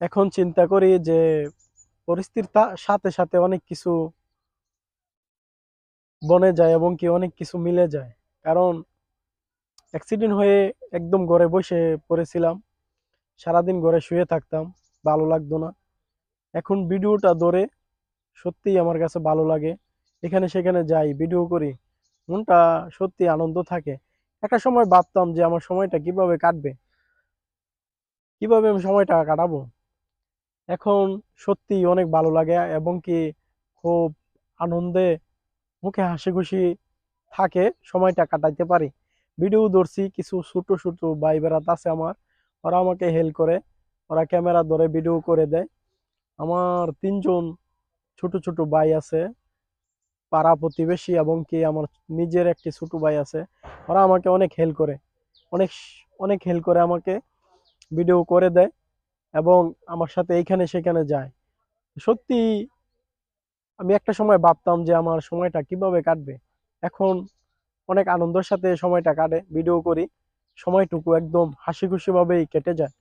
এখন চিন্তা করি যে পরিস্থিতির সাথে সাথে অনেক কিছু বনে যায় এবং কি অনেক কিছু মিলে যায়। কারণ অ্যাক্সিডেন্ট হয়ে একদম ঘরে বসে পড়েছিলাম, সারাদিন ঘরে শুয়ে থাকতাম, ভালো লাগতো না। এখন ভিডিওটা ধরে সত্যিই আমার কাছে ভালো লাগে, এখানে সেখানে যাই, ভিডিও করি, মনটা সত্যি আনন্দ থাকে। একটা সময় ভাবতাম যে আমার সময়টা কিভাবে কাটবে, কিভাবে আমি সময়টা কাটাবো। এখন সত্যি অনেক ভালো লাগে এবং কি খুব আনন্দে, মুখে হাসি খুশি থাকে, সময়টা কাটাইতে পারি। ভিডিও ধরছি, কিছু ছোট ছোট ভাই বেড়াত আছে আমার, ওরা আমাকে হেল্প করে, ওরা ক্যামেরা ধরে ভিডিও করে দেয়। আমার তিনজন ছোট ছোট ভাই আছে, পাড়া প্রতিবেশী এবং কি আমার নিজের একটি ছোট ভাই আছে। ওরা আমাকে অনেক হেল্প করে, অনেক অনেক হেল্প করে আমাকে, ভিডিও করে দেয় এবং আমার সাথে এইখানে সেখানে যায়। সত্যি আমি একটা সময় ভাবতাম যে আমার সময়টা কিভাবে কাটবে। এখন অনেক আনন্দের সাথে সময়টা কাটে, ভিডিও করি, সময়টুকু একদম হাসি খুশি ভাবেই কেটে যায়।